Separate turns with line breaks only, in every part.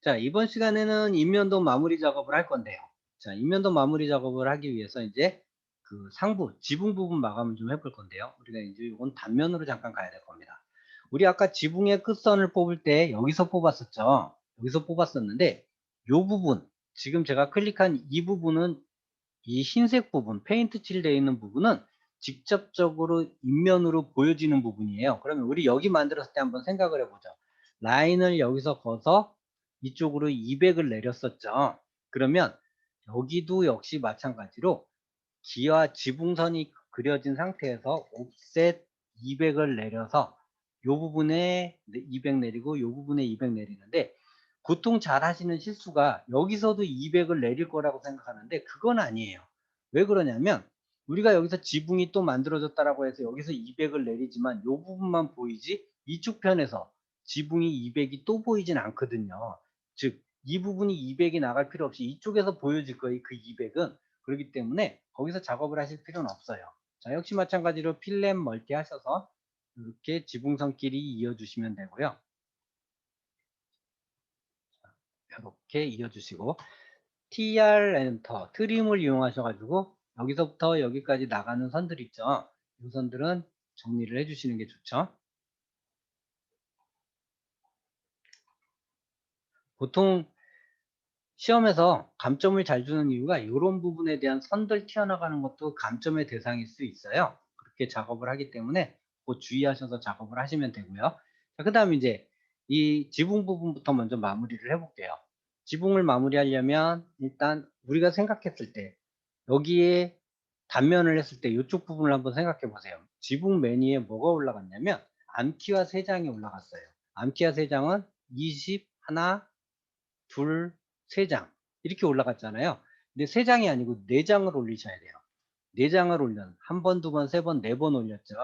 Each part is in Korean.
자, 이번 시간에는 인면도 마무리 작업을 할 건데요. 자, 인면도 마무리 작업을 하기 위해서 이제 그 상부, 지붕 부분 마감을 좀 해볼 건데요. 우리가 이제 이건 단면으로 잠깐 가야 될 겁니다. 우리 아까 지붕의 끝선을 뽑을 때 여기서 뽑았었죠. 여기서 뽑았었는데 요 부분, 지금 제가 클릭한 이 부분은 이 흰색 부분, 페인트 칠되어 있는 부분은 직접적으로 인면으로 보여지는 부분이에요. 그러면 우리 여기 만들었을 때 한번 생각을 해보죠. 라인을 여기서 거서 이쪽으로 200을 내렸었죠. 그러면 여기도 역시 마찬가지로 기와 지붕선이 그려진 상태에서 옵셋 200을 내려서 요 부분에 200 내리고 요 부분에 200 내리는데, 보통 잘 하시는 실수가 여기서도 200을 내릴 거라고 생각하는데 그건 아니에요. 왜 그러냐면 우리가 여기서 지붕이 또 만들어졌다라고 해서 여기서 200을 내리지만 요 부분만 보이지 이쪽 편에서 지붕이 200이 또 보이진 않거든요. 즉 이 부분이 200이 나갈 필요 없이 이쪽에서 보여질 거예요, 그 200은. 그렇기 때문에 거기서 작업을 하실 필요는 없어요. 자, 역시 마찬가지로 필렛 멀티 하셔서 이렇게 지붕선끼리 이어주시면 되고요. 이렇게 이어주시고 TR 엔터 트림을 이용하셔가지고 여기서부터 여기까지 나가는 선들 있죠. 이 선들은 정리를 해주시는 게 좋죠. 보통 시험에서 감점을 잘 주는 이유가 이런 부분에 대한 선들 튀어나가는 것도 감점의 대상일 수 있어요. 그렇게 작업을 하기 때문에 그 주의하셔서 작업을 하시면 되고요. 그 다음에 이제 이 지붕 부분부터 먼저 마무리를 해볼게요. 지붕을 마무리하려면 일단 우리가 생각했을 때 여기에 단면을 했을 때 이쪽 부분을 한번 생각해 보세요. 지붕 매니에 뭐가 올라갔냐면 암키와 세장이 올라갔어요. 암키와 세장은 20, 하나, 둘, 세 장 이렇게 올라갔잖아요. 근데 세 장이 아니고 네 장을 올리셔야 돼요. 네 장을 올려 한 번, 두 번, 세 번, 네 번 올렸죠.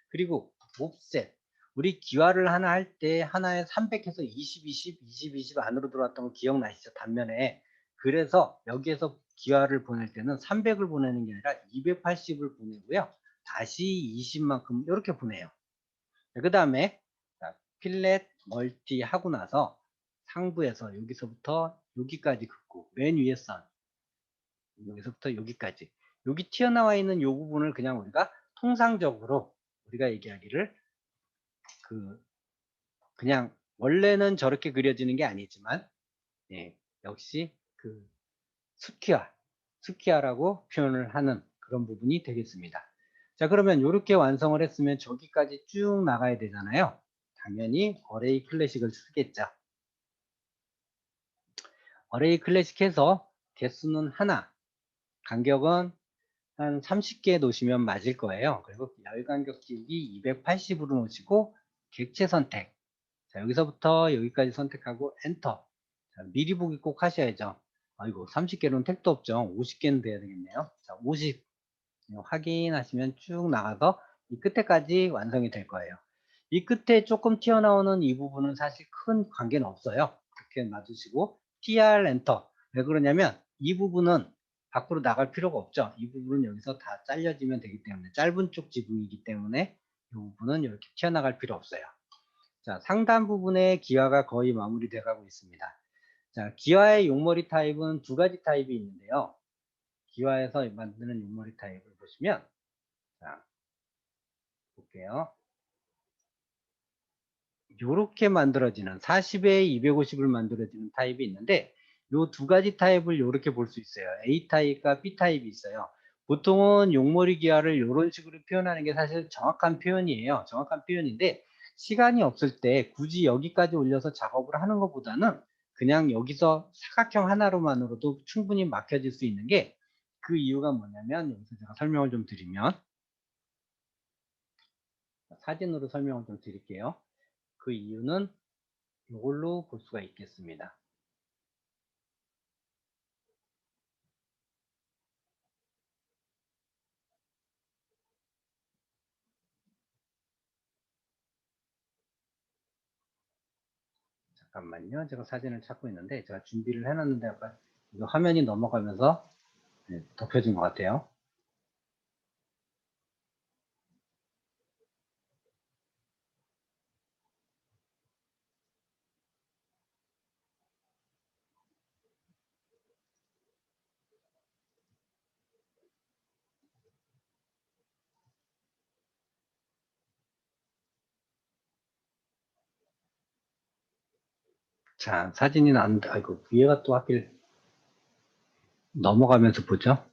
그리고 옵셋, 우리 기와를 하나 할 때 하나에 300해서 20, 20, 20, 20 안으로 들어왔던 거 기억나시죠? 단면에. 그래서 여기에서 기와를 보낼 때는 300을 보내는 게 아니라 280을 보내고요. 다시 20만큼 이렇게 보내요. 그 다음에 필렛 멀티 하고 나서 상부에서 여기서부터 여기까지 긋고 맨 위에 선 여기서부터 여기까지 여기 튀어나와 있는 이 부분을 그냥 우리가 통상적으로 우리가 얘기하기를 그 그냥 원래는 저렇게 그려지는 게 아니지만, 예, 역시 그 스키아 스키아라고 표현을 하는 그런 부분이 되겠습니다. 자, 그러면 이렇게 완성을 했으면 저기까지 쭉 나가야 되잖아요. 당연히 어레이 클래식을 쓰겠죠. 어레이 클래식 해서 개수는 하나, 간격은 한 30개 놓으시면 맞을 거예요. 그리고 열간격 길기 280으로 놓으시고 객체 선택. 자, 여기서부터 여기까지 선택하고 엔터. 자, 미리 보기 꼭 하셔야죠. 아이고, 30개로는 택도 없죠. 50개는 돼야 되겠네요. 자, 50 확인하시면 쭉 나가서 이 끝에까지 완성이 될 거예요. 이 끝에 조금 튀어나오는 이 부분은 사실 큰 관계는 없어요. 이렇게 놔두시고 TR 엔터. 왜 그러냐면 이 부분은 밖으로 나갈 필요가 없죠. 이 부분은 여기서 다 잘려지면 되기 때문에, 짧은 쪽 지붕이기 때문에 이 부분은 이렇게 튀어나갈 필요 없어요. 자, 상단 부분에 기와가 거의 마무리돼 가고 있습니다. 자, 기와의 용머리 타입은 두 가지 타입이 있는데요. 기와에서 만드는 용머리 타입을 보시면, 자, 볼게요. 요렇게 만들어지는 40에 250을 만들어지는 타입이 있는데, 요 두 가지 타입을 요렇게 볼 수 있어요. A 타입과 B 타입이 있어요. 보통은 용머리 기와를 요런 식으로 표현하는 게 사실 정확한 표현이에요. 정확한 표현인데, 시간이 없을 때 굳이 여기까지 올려서 작업을 하는 것보다는 그냥 여기서 사각형 하나로만으로도 충분히 막혀질 수 있는 게, 그 이유가 뭐냐면 여기서 제가 설명을 좀 드리면, 사진으로 설명을 좀 드릴게요. 그 이유는 이걸로 볼 수가 있겠습니다. 잠깐만요. 제가 사진을 찾고 있는데 제가 준비를 해놨는데 아까 이거 화면이 넘어가면서, 네, 덮여진 것 같아요. 자, 사진이 나왔는데, 아이고, 위에가 또 하필 넘어가면서 보죠.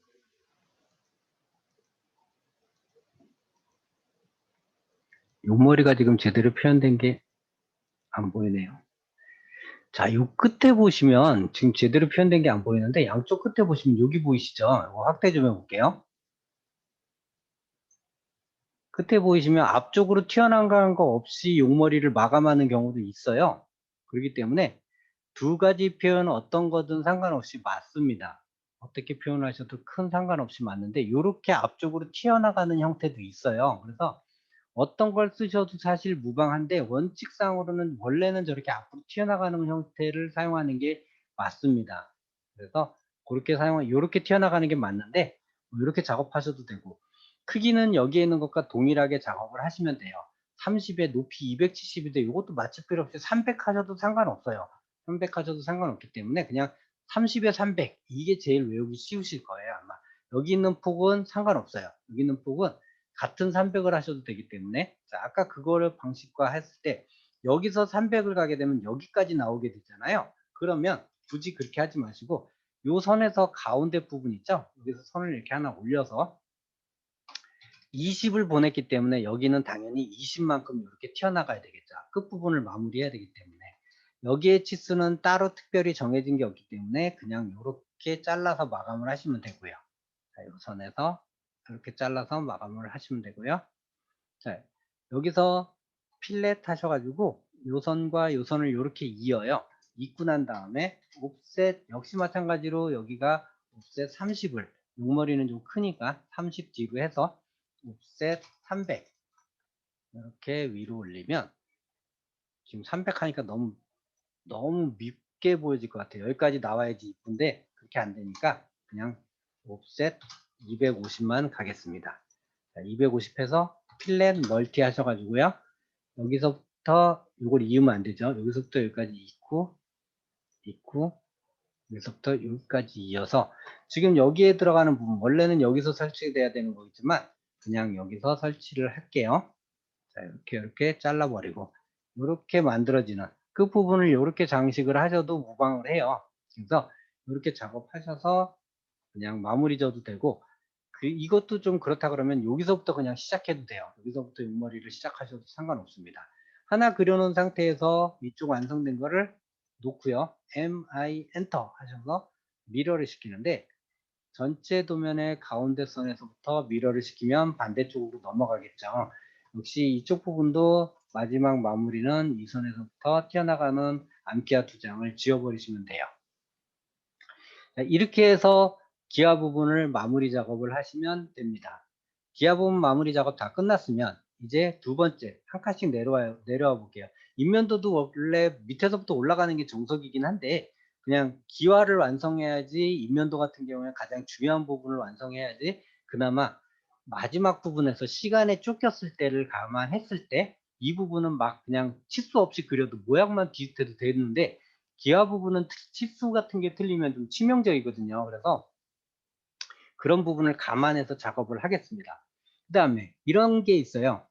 옆머리가 지금 제대로 표현된 게 안 보이네요. 자, 요 끝에 보시면 지금 제대로 표현된 게 안 보이는데 양쪽 끝에 보시면 여기 보이시죠? 이거 확대 좀 해볼게요. 끝에 보이시면 앞쪽으로 튀어나간 거 없이 옆머리를 마감하는 경우도 있어요. 그렇기 때문에 두 가지 표현 어떤 거든 상관없이 맞습니다. 어떻게 표현하셔도 큰 상관없이 맞는데 요렇게 앞쪽으로 튀어나가는 형태도 있어요. 그래서 어떤 걸 쓰셔도 사실 무방한데 원칙상으로는 원래는 저렇게 앞으로 튀어나가는 형태를 사용하는 게 맞습니다. 그래서 그렇게 요렇게 튀어나가는 게 맞는데 뭐 요렇게 작업하셔도 되고 크기는 여기에 있는 것과 동일하게 작업을 하시면 돼요. 30에 높이 270인데 이것도 맞출 필요 없이 300 하셔도 상관없어요. 300 하셔도 상관없기 때문에 그냥 30에 300 이게 제일 외우기 쉬우실 거예요 아마. 여기 있는 폭은 상관없어요. 여기 있는 폭은 같은 300을 하셔도 되기 때문에 자, 아까 그거를 방식화 했을 때 여기서 300을 가게 되면 여기까지 나오게 되잖아요. 그러면 굳이 그렇게 하지 마시고 요 선에서 가운데 부분 있죠? 여기서 선을 이렇게 하나 올려서 20을 보냈기 때문에 여기는 당연히 20만큼 이렇게 튀어나가야 되겠죠. 끝부분을 마무리해야 되기 때문에 여기에 치수는 따로 특별히 정해진 게 없기 때문에 그냥 이렇게 잘라서 마감을 하시면 되고요. 자, 이 선에서 이렇게 잘라서 마감을 하시면 되고요. 자, 여기서 필렛 하셔가지고 요 선과 요 선을 이렇게 이어요. 잇고 난 다음에 옵셋 역시 마찬가지로 여기가 옵셋 30을 용머리는 좀 크니까 30 뒤로 해서 옵셋 300 이렇게 위로 올리면 지금 300 하니까 너무 밉게 보여질 것 같아요. 여기까지 나와야지 이쁜데 그렇게 안 되니까 그냥 옵셋 250만 가겠습니다. 자, 250 해서 필렛 멀티 하셔가지고요. 여기서부터 이걸 이으면 안 되죠. 여기서부터 여기까지 있고 여기서부터 여기까지 이어서 지금 여기에 들어가는 부분 원래는 여기서 설치돼야 되는 거겠지만 그냥 여기서 설치를 할게요. 자, 이렇게 잘라버리고 이렇게 만들어지는 그 부분을 이렇게 장식을 하셔도 무방을 해요. 그래서 이렇게 작업하셔서 그냥 마무리 져도 되고 이것도 좀 그렇다 그러면 여기서부터 그냥 시작해도 돼요. 여기서부터 옆머리를 시작하셔도 상관없습니다. 하나 그려놓은 상태에서 이쪽 완성된 거를 놓고요. MI 엔터 하셔서 미러를 시키는데 전체 도면의 가운데 선에서부터 미러를 시키면 반대쪽으로 넘어가겠죠. 역시 이쪽 부분도 마지막 마무리는 이 선에서부터 튀어나가는 암기와 두 장을 지워버리시면 돼요. 이렇게 해서 기아 부분을 마무리 작업을 하시면 됩니다. 기아 부분 마무리 작업 다 끝났으면 이제 두 번째 한 칸씩 내려와 볼게요. 인면도도 원래 밑에서부터 올라가는 게 정석이긴 한데 그냥 기와를 완성해야지 인면도 같은 경우에 가장 중요한 부분을 완성해야지 그나마 마지막 부분에서 시간에 쫓겼을 때를 감안했을 때 이 부분은 막 그냥 치수 없이 그려도 모양만 비슷해도 되는데 기아 부분은 치수 같은 게 틀리면 좀 치명적이거든요. 그래서 그런 부분을 감안해서 작업을 하겠습니다. 그 다음에 이런 게 있어요.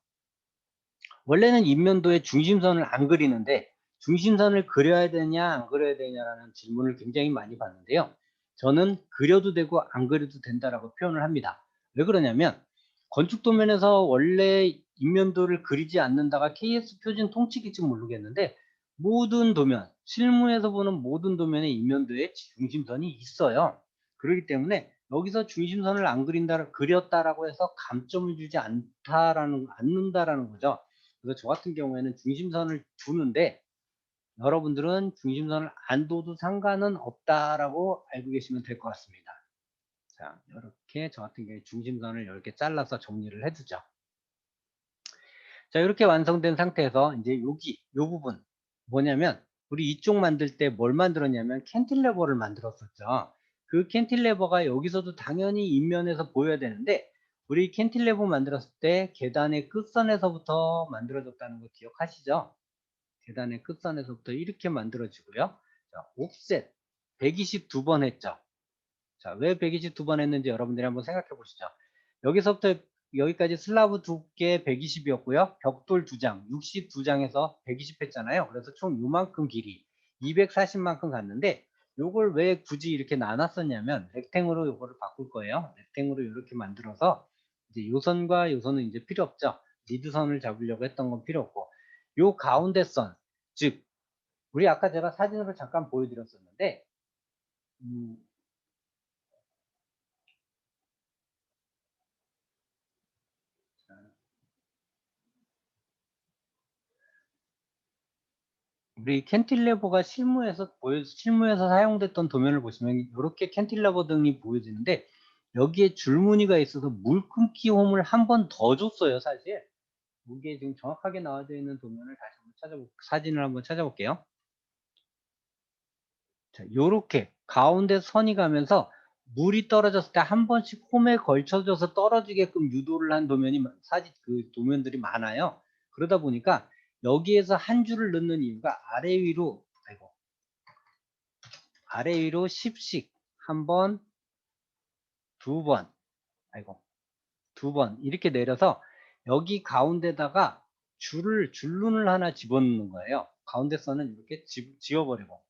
원래는 인면도에 중심선을 안 그리는데 중심선을 그려야 되냐 안 그려야 되냐라는 질문을 굉장히 많이 받는데요. 저는 그려도 되고 안 그려도 된다라고 표현을 합니다. 왜 그러냐면 건축 도면에서 원래 인면도를 그리지 않는다가 KS 표준 통칙일지 모르겠는데 모든 도면, 실무에서 보는 모든 도면에 인면도에 중심선이 있어요. 그렇기 때문에 여기서 중심선을 안 그렸다라고 해서 감점을 주지 않는다라는 거죠. 그래서 저 같은 경우에는 중심선을 두는데 여러분들은 중심선을 안 둬도 상관은 없다라고 알고 계시면 될 것 같습니다. 자, 이렇게 저 같은 경우에 중심선을 이렇게 잘라서 정리를 해두죠. 자, 이렇게 완성된 상태에서 이제 여기 요 부분 뭐냐면 우리 이쪽 만들 때 뭘 만들었냐면 캔틸레버를 만들었었죠. 그 캔틸레버가 여기서도 당연히 인면에서 보여야 되는데 우리 캔틸레버 만들었을 때 계단의 끝선에서부터 만들어졌다는 거 기억하시죠? 계단의 끝선에서부터 이렇게 만들어지고요. 자, 옵셋 122번 했죠. 자, 왜 122번 했는지 여러분들이 한번 생각해 보시죠. 여기서부터 여기까지 슬라브 두께 120이었고요. 벽돌 2장, 62장에서 120 했잖아요. 그래서 총 요만큼 길이. 240만큼 갔는데 요걸 왜 굳이 이렇게 나눴었냐면 렉탱으로 요거를 바꿀 거예요. 렉탱으로 이렇게 만들어서 이제 요 선과 요 선은 이제 필요 없죠. 리드선을 잡으려고 했던 건 필요 없고 요 가운데 선, 즉 우리 아까 제가 사진으로 잠깐 보여드렸었는데 음, 우리 캔틸레버가 실무에서 사용됐던 도면을 보시면 이렇게 캔틸레버 등이 보여지는데 여기에 줄무늬가 있어서 물 끊기 홈을 한 번 더 줬어요, 사실. 이게 지금 정확하게 나와져 있는 도면을 다시 한번 사진을 한번 찾아볼게요. 자, 요렇게 가운데 선이 가면서 물이 떨어졌을 때 한 번씩 홈에 걸쳐져서 떨어지게끔 유도를 한 도면이 도면들이 많아요. 그러다 보니까 여기에서 한 줄을 넣는 이유가 아래 위로 10씩 한 번, 두 번, 아이고, 두 번 이렇게 내려서 여기 가운데다가 줄눈을 하나 집어넣는 거예요. 가운데 선은 이렇게 지워버리고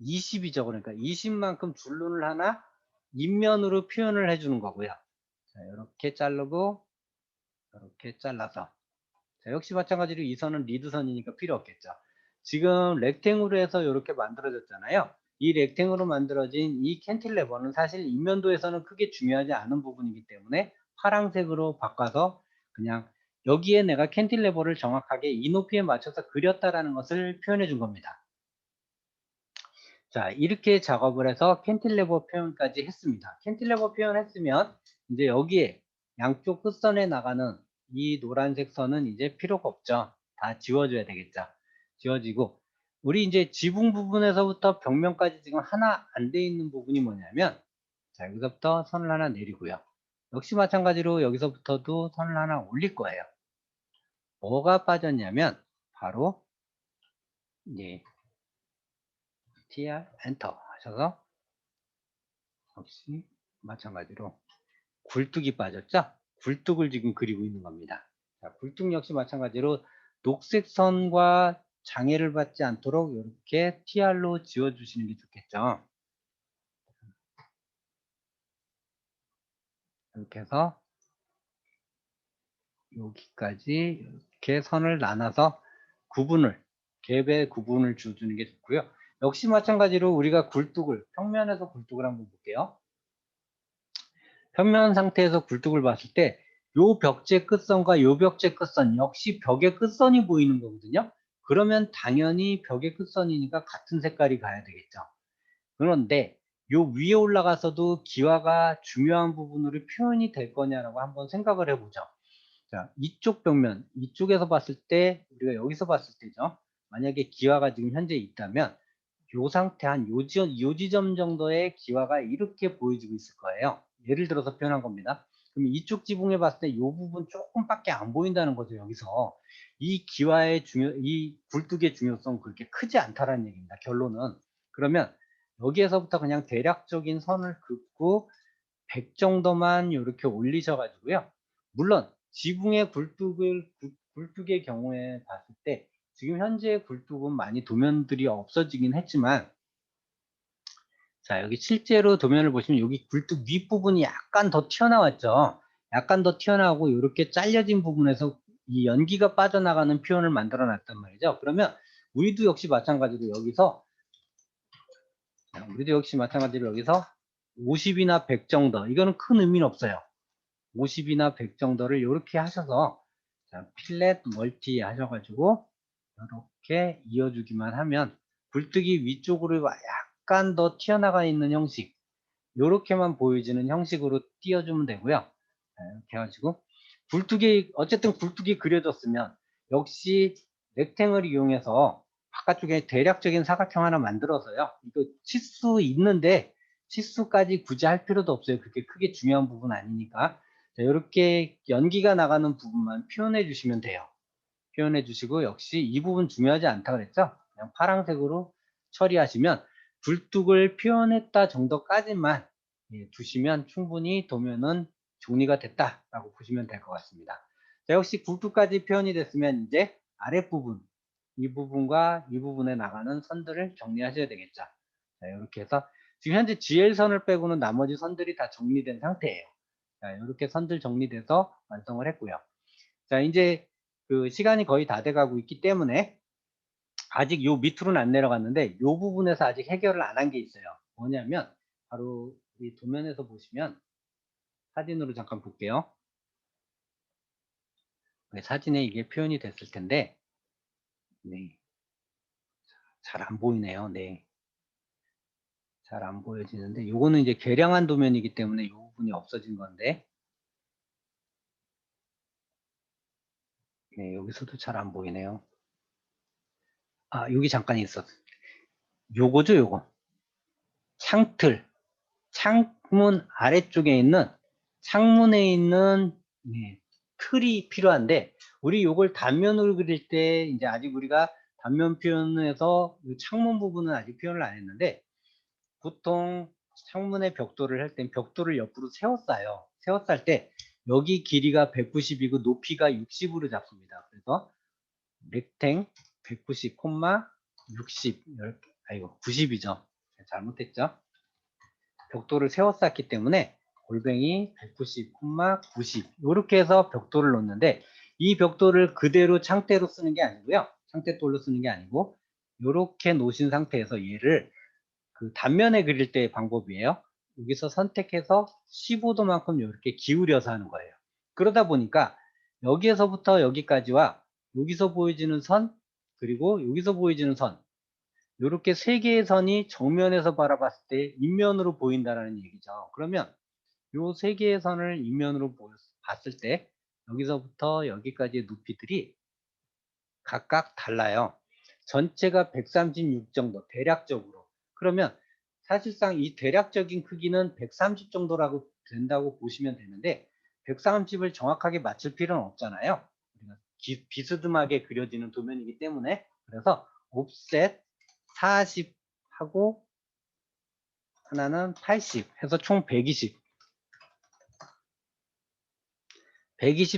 20이죠. 그러니까 20만큼 줄눈을 하나 인면으로 표현을 해주는 거고요. 자, 이렇게 자르고 이렇게 잘라서 자, 역시 마찬가지로 이 선은 리드선이니까 필요 없겠죠. 지금 렉탱으로 해서 이렇게 만들어졌잖아요. 이 렉탱으로 만들어진 이 캔틸레버는 사실 인면도에서는 크게 중요하지 않은 부분이기 때문에 파란색으로 바꿔서 그냥 여기에 내가 캔틸레버를 정확하게 이 높이에 맞춰서 그렸다라는 것을 표현해 준 겁니다. 자, 이렇게 작업을 해서 캔틸레버 표현까지 했습니다. 캔틸레버 표현했으면 이제 여기에 양쪽 끝선에 나가는 이 노란색 선은 이제 필요가 없죠. 다 지워줘야 되겠죠. 지워지고 우리 이제 지붕 부분에서부터 벽면까지 지금 하나 안 돼 있는 부분이 뭐냐면 자, 여기서부터 선을 하나 내리고요. 역시 마찬가지로 여기서부터도 선을 하나 올릴 거예요. 뭐가 빠졌냐면 바로 이제 TR 엔터 하셔서 역시 마찬가지로 굴뚝이 빠졌죠? 굴뚝을 지금 그리고 있는 겁니다. 자, 굴뚝 역시 마찬가지로 녹색 선과 장애를 받지 않도록 이렇게 TR로 지워주시는 게 좋겠죠. 이렇게 해서 여기까지 이렇게 선을 나눠서 갭의 구분을 주는 게 좋고요. 역시 마찬가지로 우리가 평면에서 굴뚝을 한번 볼게요. 평면 상태에서 굴뚝을 봤을 때 요 벽체 끝선과 요 벽체 끝선 역시 벽의 끝선이 보이는 거거든요. 그러면 당연히 벽의 끝선이니까 같은 색깔이 가야 되겠죠. 그런데 요 위에 올라가서도 기와가 중요한 부분으로 표현이 될 거냐라고 한번 생각을 해보죠. 자, 이쪽 벽면, 이쪽에서 봤을 때 우리가 여기서 봤을 때죠. 만약에 기와가 지금 현재 있다면 요 상태 요 지점 정도의 기와가 이렇게 보여지고 있을 거예요. 예를 들어서 표현한 겁니다. 그럼 이쪽 지붕에 봤을 때 요 부분 조금밖에 안 보인다는 거죠. 여기서 이 굴뚝의 중요성 그렇게 크지 않다라는 얘기입니다. 결론은. 그러면 여기에서부터 그냥 대략적인 선을 긋고 100 정도만 이렇게 올리셔 가지고요. 물론 지붕의 굴뚝의 경우에 봤을 때 지금 현재 굴뚝은 많이 도면들이 없어지긴 했지만 자, 여기 실제로 도면을 보시면 여기 굴뚝 윗부분이 약간 더 튀어나왔죠. 약간 더 튀어나오고 이렇게 잘려진 부분에서 이 연기가 빠져나가는 표현을 만들어 놨단 말이죠. 그러면 우리도 역시 마찬가지로 여기서 50이나 100 정도 이거는 큰 의미는 없어요. 50이나 100 정도를 이렇게 하셔서 자, 필렛 멀티 하셔가지고 이렇게 이어주기만 하면 굴뚝이 위쪽으로 약간 더 튀어나가 있는 형식 이렇게만 보여지는 형식으로 띄워주면 되고요. 이렇게 해가지고 어쨌든 굴뚝이 그려졌으면 역시 렉탱을 이용해서 바깥쪽에 대략적인 사각형 하나 만들어서요. 이거 치수 있는데 치수까지 굳이 할 필요도 없어요. 그렇게 크게 중요한 부분 아니니까. 자, 이렇게 연기가 나가는 부분만 표현해 주시면 돼요. 표현해 주시고 역시 이 부분 중요하지 않다 그랬죠? 그냥 파란색으로 처리하시면 굴뚝을 표현했다 정도까지만 두시면 충분히 도면은 정리가 됐다라고 보시면 될 것 같습니다. 자, 역시 굴뚝까지 표현이 됐으면 이제 아랫부분 이 부분과 이 부분에 나가는 선들을 정리하셔야 되겠죠. 자, 이렇게 해서 지금 현재 GL선을 빼고는 나머지 선들이 다 정리된 상태예요. 자, 이렇게 선들 정리돼서 완성을 했고요. 자, 이제 그 시간이 거의 다 돼가고 있기 때문에 아직 요 밑으로는 안 내려갔는데 요 부분에서 아직 해결을 안 한 게 있어요. 뭐냐면 바로 이 도면에서 보시면 사진으로 잠깐 볼게요. 네, 사진에 이게 표현이 됐을 텐데 네, 잘 안 보이네요. 네, 잘 안 보여지는데 요거는 이제 개량한 도면이기 때문에 요 부분이 없어진 건데 네, 여기서도 잘 안 보이네요. 아, 여기 잠깐 있었어. 요거죠, 요거. 창틀. 창문 아래쪽에 있는 창문에 있는 네, 틀이 필요한데 우리 요걸 단면으로 그릴 때 이제 아직 우리가 단면 표현에서 창문 부분은 아직 표현을 안 했는데 보통 창문의 벽돌을 할 땐 벽돌을 옆으로 세웠어요. 세웠을 때 여기 길이가 190이고 높이가 60으로 잡습니다. 그래서 렉탱 190, 60 아이고 90이죠. 잘못했죠. 벽돌을 세워쌌기 때문에 골뱅이 190, 90 이렇게 해서 벽돌을 놓는데 이 벽돌을 그대로 창대로 쓰는 게 아니고요. 창대돌로 쓰는 게 아니고 이렇게 놓으신 상태에서 얘를 그 단면에 그릴 때의 방법이에요. 여기서 선택해서 15도만큼 이렇게 기울여서 하는 거예요. 그러다 보니까 여기에서부터 여기까지와 여기서 보여지는 선 그리고 여기서 보여지는 선 이렇게 세 개의 선이 정면에서 바라봤을 때 인면으로 보인다는 얘기죠. 그러면 이 세 개의 선을 인면으로 봤을 때 여기서부터 여기까지의 높이들이 각각 달라요. 전체가 136 정도 대략적으로. 그러면 사실상 이 대략적인 크기는 130 정도라고 된다고 보시면 되는데 130을 정확하게 맞출 필요는 없잖아요. 비스듬하게 그려지는 도면이기 때문에 그래서 옵셋 40 하고 하나는 80 해서 총 120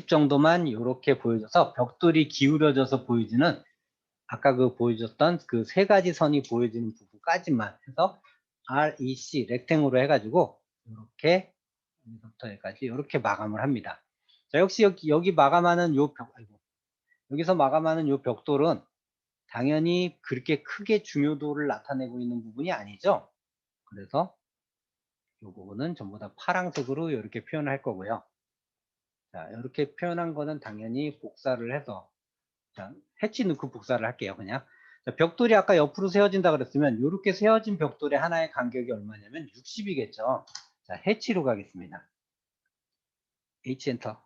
정도만 이렇게 보여져서 벽돌이 기울어져서 보이지는 아까 그 보여줬던 그 세 가지 선이 보여지는 부분까지만 해서 REC 렉탱으로 해가지고 이렇게 여기서부터 여기까지 이렇게 마감을 합니다. 자, 역시 여기 마감하는 요 여기서 마감하는 요 벽돌은 당연히 그렇게 크게 중요도를 나타내고 있는 부분이 아니죠. 그래서 이 부분은 전부 다 파란색으로 이렇게 표현을 할 거고요. 자, 이렇게 표현한 거는 당연히 복사를 해서 자, 해치 넣고 복사를 할게요. 그냥 자, 벽돌이 아까 옆으로 세워진다 그랬으면 이렇게 세워진 벽돌의 하나의 간격이 얼마냐면 60이겠죠. 자, 해치로 가겠습니다. H 엔터.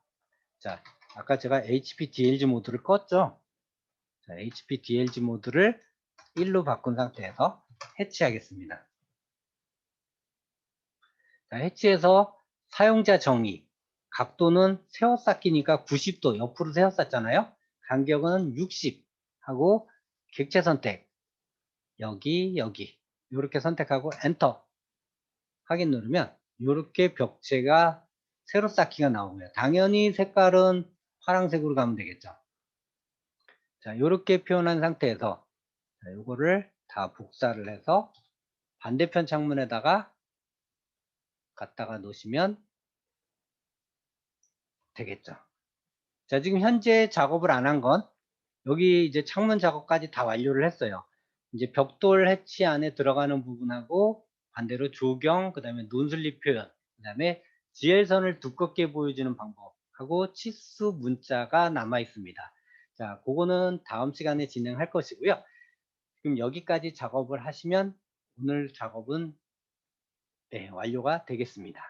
자, 아까 제가 HPDLG 모드를 껐죠. 자, HPDLG 모드를 1로 바꾼 상태에서 해치하겠습니다. 자, 해치해서 사용자 정의 각도는 세워쌓기니까 90도 옆으로 세워쌌잖아요. 간격은 60 하고 객체 선택 여기 이렇게 선택하고 엔터 확인 누르면 이렇게 벽체가 세로 쌓기가 나오고요. 당연히 색깔은 파란색으로 가면 되겠죠. 자, 이렇게 표현한 상태에서 이거를 다 복사를 해서 반대편 창문에다가 갖다가 놓으시면 되겠죠. 자, 지금 현재 작업을 안 한 건 여기 이제 창문 작업까지 다 완료를 했어요. 이제 벽돌 해치 안에 들어가는 부분하고 반대로 조경, 그 다음에 논슬립 표현, 그 다음에 GL선을 두껍게 보여주는 방법하고 치수 문자가 남아 있습니다. 자, 그거는 다음 시간에 진행할 것이고요. 지금 여기까지 작업을 하시면 오늘 작업은 네, 완료가 되겠습니다.